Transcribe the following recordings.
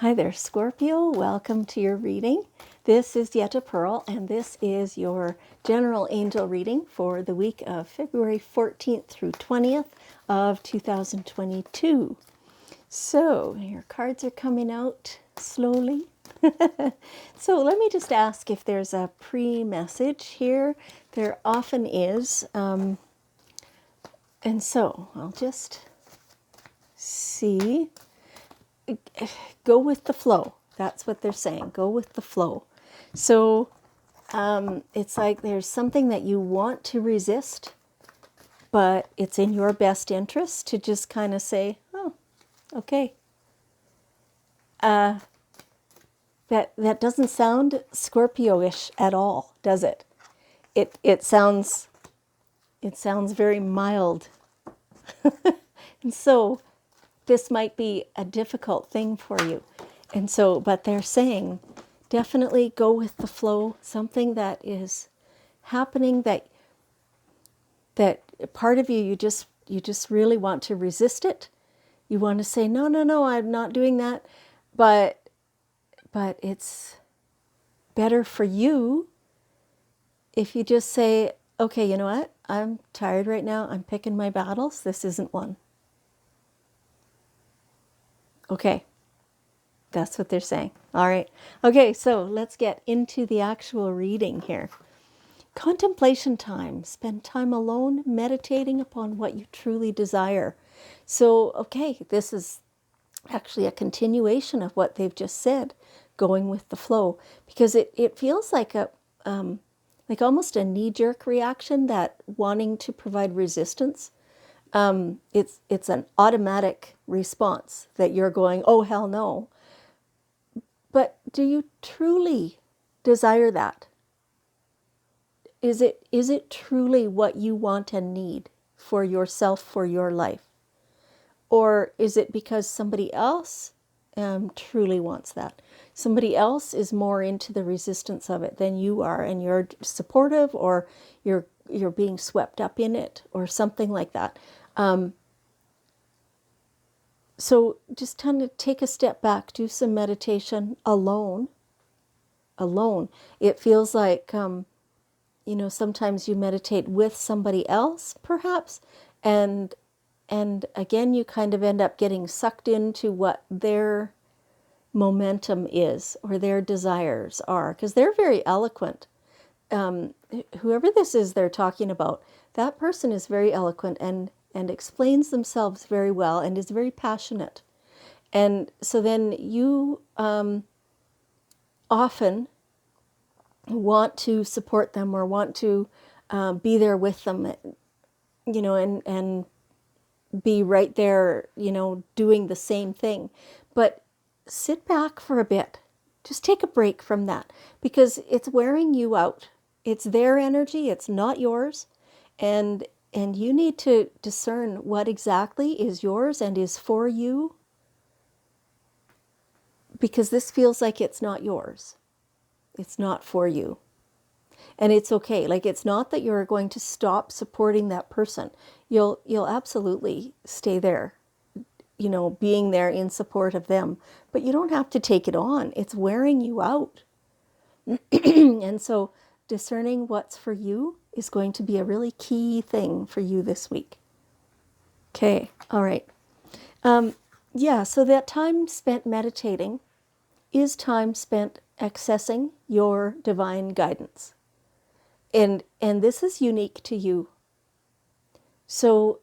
Hi there, Scorpio. Welcome to your reading. This is Yetta Pearl, and this is your general angel reading for the week of February 14th through 20th of 2022. So, your cards are coming out slowly. So, let me just ask if there's a pre-message here. There often is. And so, I'll just see. Go with the flow. That's what they're saying. Go with the flow. So it's like there's something that you want to resist, but it's in your best interest to just kind of say, oh, okay. That doesn't sound Scorpio-ish at all, does it? It sounds very mild. And so this might be a difficult thing for you. And so, but they're saying, definitely go with the flow, something that is happening that part of you, you just really want to resist it. You want to say, no, I'm not doing that. But it's better for you if you just say, okay, you know what? I'm tired right now. I'm picking my battles. This isn't one. Okay. That's what they're saying. All right. Okay, so let's get into the actual reading here. Contemplation time. Spend time alone meditating upon what you truly desire. So, okay, this is actually a continuation of what they've just said, going with the flow, because it feels like like almost a knee-jerk reaction, that wanting to provide resistance. It's an automatic response that you're going, oh, hell no. But do you truly desire that? Is it truly what you want and need for yourself, for your life? Or is it because somebody else truly wants that? Somebody else is more into the resistance of it than you are, and you're supportive, or you're being swept up in it, or something like that. So just kind of take a step back, do some meditation alone. It feels like, sometimes you meditate with somebody else, perhaps, and again, you kind of end up getting sucked into what their momentum is, or their desires are, because they're very eloquent. Whoever this is they're talking about, that person is very eloquent and explains themselves very well and is very passionate. And so then you often want to support them, or want to be there with them, and be right there, doing the same thing. But sit back for a bit. Just take a break from that, because it's wearing you out. It's their energy, it's not yours. And you need to discern what exactly is yours and is for you, because this feels like it's not yours. It's not for you. And it's okay. Like, it's not that you're going to stop supporting that person. You'll absolutely stay there, being there in support of them. But you don't have to take it on. It's wearing you out. And so discerning what's for you is going to be a really key thing for you this week. Okay. All right. So that time spent meditating is time spent accessing your divine guidance. And this is unique to you. So,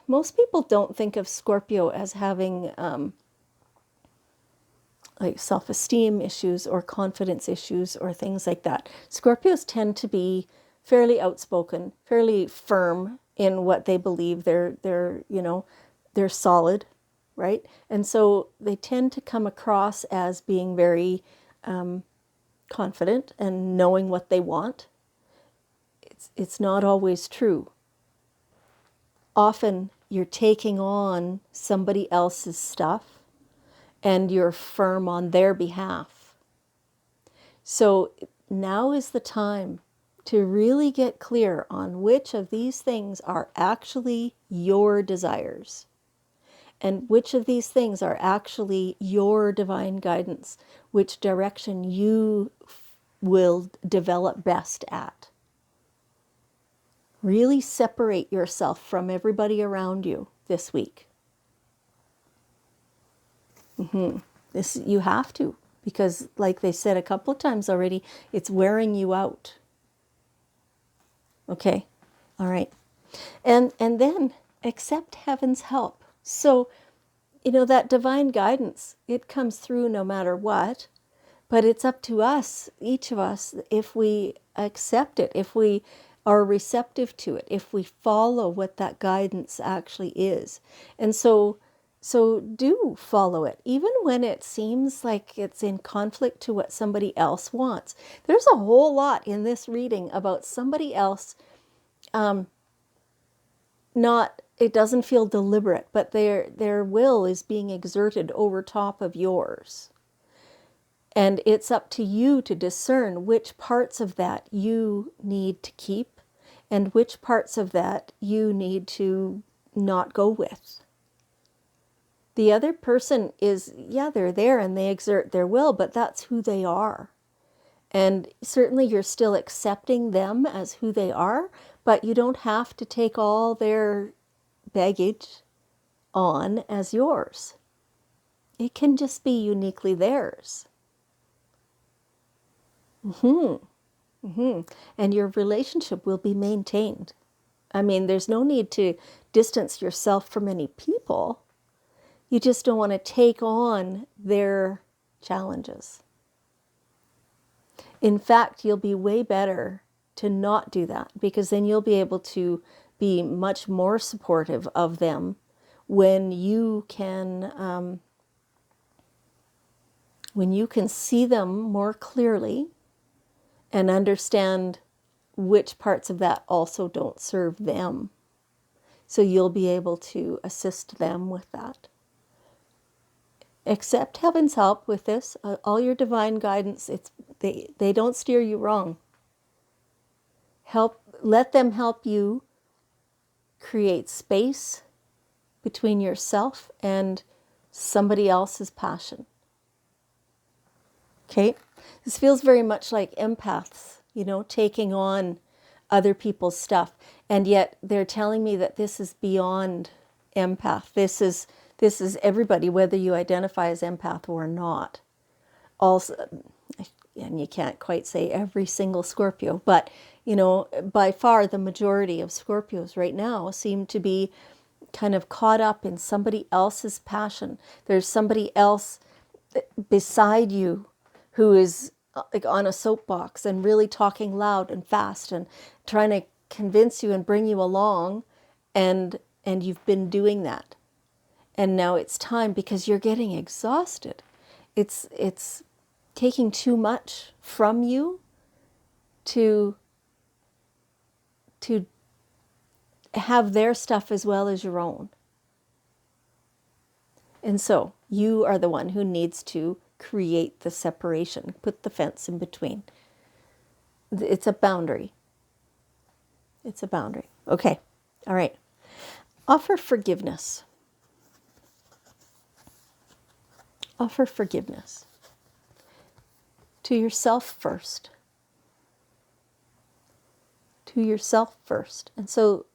most people don't think of Scorpio as having like self-esteem issues or confidence issues or things like that. Scorpios tend to be fairly outspoken, fairly firm in what they believe. They're solid, right? And so they tend to come across as being very confident and knowing what they want. It's not always true. Often you're taking on somebody else's stuff and you're firm on their behalf. So now is the time to really get clear on which of these things are actually your desires. and which of these things are actually your divine guidance, which direction you will develop best at. Really separate yourself from everybody around you this week. This you have to, because like they said a couple of times already, it's wearing you out. Okay. All right. And then accept heaven's help. So, that divine guidance, it comes through no matter what, but it's up to us, each of us, if we accept it, if we are receptive to it, if we follow what that guidance actually is. And so do follow it, even when it seems like it's in conflict to what somebody else wants. There's a whole lot in this reading about somebody else. It doesn't feel deliberate, but their will is being exerted over top of yours. And it's up to you to discern which parts of that you need to keep and which parts of that you need to not go with. The other person is, they're there and they exert their will, but that's who they are. And certainly you're still accepting them as who they are, but you don't have to take all their baggage on as yours. It can just be uniquely theirs. And your relationship will be maintained. I mean, there's no need to distance yourself from any people. You just don't want to take on their challenges. In fact, you'll be way better to not do that, because then you'll be able to be much more supportive of them when you can see them more clearly and understand which parts of that also don't serve them. So you'll be able to assist them with that. Accept heaven's help with this. All your divine guidance, they don't steer you wrong. Let them help you create space between yourself and somebody else's passion. Okay? This feels very much like empaths, taking on other people's stuff. And yet they're telling me that this is beyond empath. This is everybody, whether you identify as empath or not. Also, and you can't quite say every single Scorpio, but, by far the majority of Scorpios right now seem to be kind of caught up in somebody else's passion. There's somebody else beside you who is like on a soapbox and really talking loud and fast and trying to convince you and bring you along, and you've been doing that. And now it's time, because you're getting exhausted. It's taking too much from you to have their stuff as well as your own. And so you are the one who needs to create the separation, put the fence in between. It's a boundary. It's a boundary. Okay. All right. Offer forgiveness. Offer forgiveness to yourself first. To yourself first. And so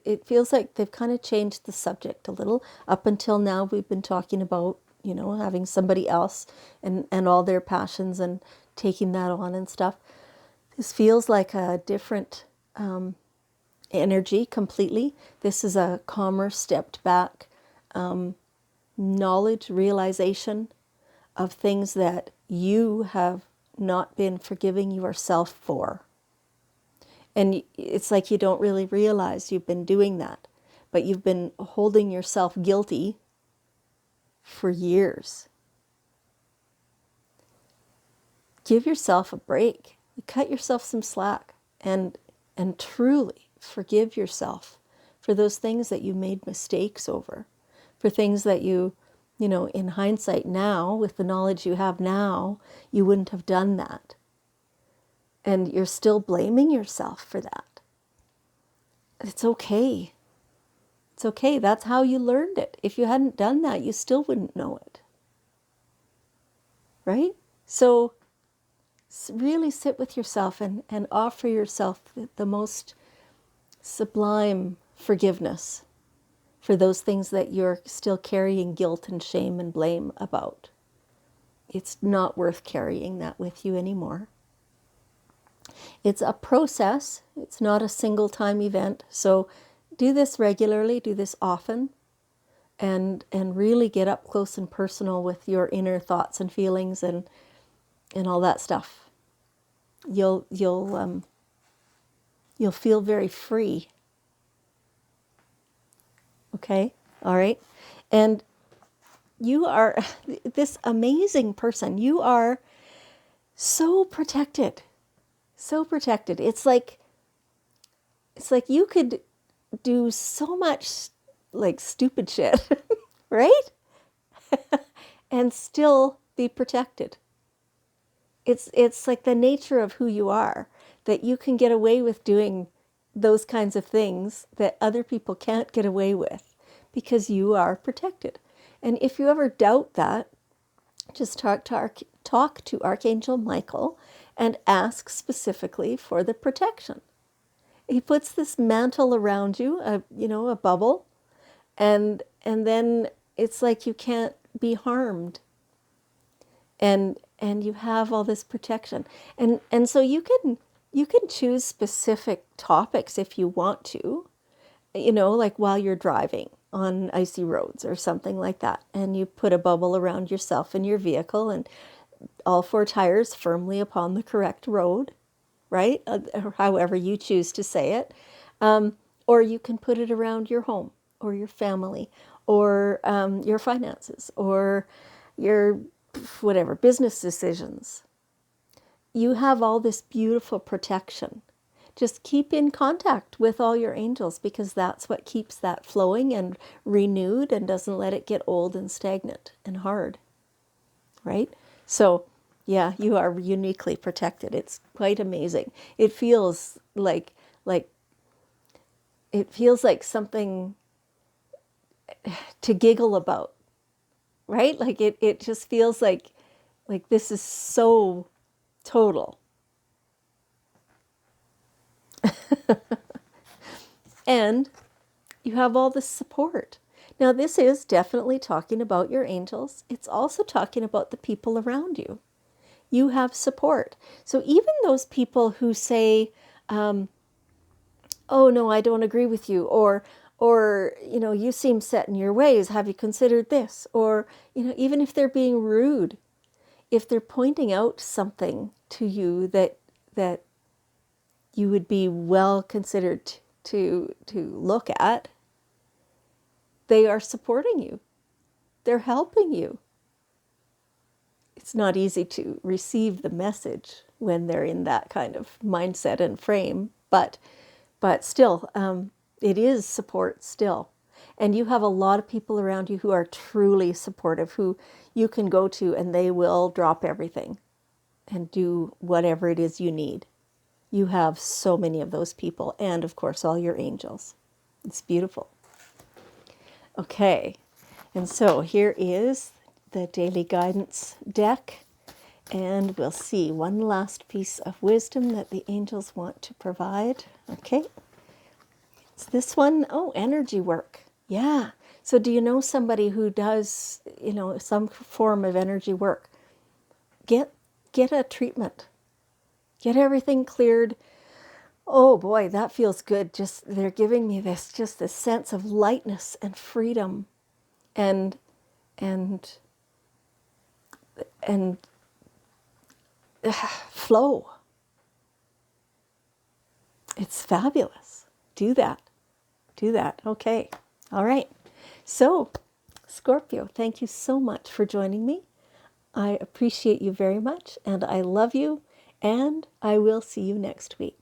it feels like they've kind of changed the subject a little. Up until now, we've been talking about, having somebody else and all their passions and taking that on and stuff. This feels like a different energy completely. This is a calmer, stepped back knowledge, realization of things that you have not been forgiving yourself for. And it's like you don't really realize you've been doing that, but you've been holding yourself guilty for years. Give yourself a break. Cut yourself some slack and truly forgive yourself for those things that you made mistakes over, for things that you in hindsight now, with the knowledge you have now, you wouldn't have done that. And you're still blaming yourself for that. It's okay. It's okay. That's how you learned it. If you hadn't done that, you still wouldn't know it. Right? So really sit with yourself and offer yourself the most sublime forgiveness for those things that you're still carrying guilt and shame and blame about. It's not worth carrying that with you anymore. It's a process. It's not a single time event. So do this regularly, do this often, and really get up close and personal with your inner thoughts and feelings and all that stuff. You'll feel very free. Okay? All right? And you are this amazing person. You are so protected. So protected. It's like you could do so much like stupid shit, right? And still be protected. It's like the nature of who you are, that you can get away with doing those kinds of things that other people can't get away with because you are protected. And if you ever doubt that, just talk to Archangel Michael and ask specifically for the protection. He puts this mantle around you, a bubble, and then it's like you can't be harmed. And you have all this protection. And so you can choose specific topics if you want to, like while you're driving on icy roads or something like that. And you put a bubble around yourself and your vehicle and all four tires firmly upon the correct road, right? Or however you choose to say it. Or you can put it around your home or your family or your finances or your whatever, business decisions. You have all this beautiful protection. Just keep in contact with all your angels because that's what keeps that flowing and renewed and doesn't let it get old and stagnant and hard. Right? So, yeah, you are uniquely protected. It's quite amazing. It feels like something to giggle about. Right? Like it just feels like this is so total. And you have all this support. Now, this is definitely talking about your angels. It's also talking about the people around you. You have support. So even those people who say, oh, no, I don't agree with you, or you seem set in your ways. Have you considered this? Or, even if they're being rude, if they're pointing out something to you that you would be well considered to look at, they are supporting you. They're helping you. It's not easy to receive the message when they're in that kind of mindset and frame, but still, it is support still. And you have a lot of people around you who are truly supportive, who you can go to and they will drop everything and do whatever it is you need. You have so many of those people, and of course, all your angels. It's beautiful. Okay, and so here is the daily guidance deck, and we'll see one last piece of wisdom that the angels want to provide. Okay, it's this one. Oh, energy work. Yeah. So do you know somebody who does, some form of energy work? Get a treatment. Get everything cleared. Oh boy, that feels good. Just they're giving me this sense of lightness and freedom and flow. It's fabulous. Do that. Okay. All right. So, Scorpio, thank you so much for joining me. I appreciate you very much, and I love you, and I will see you next week.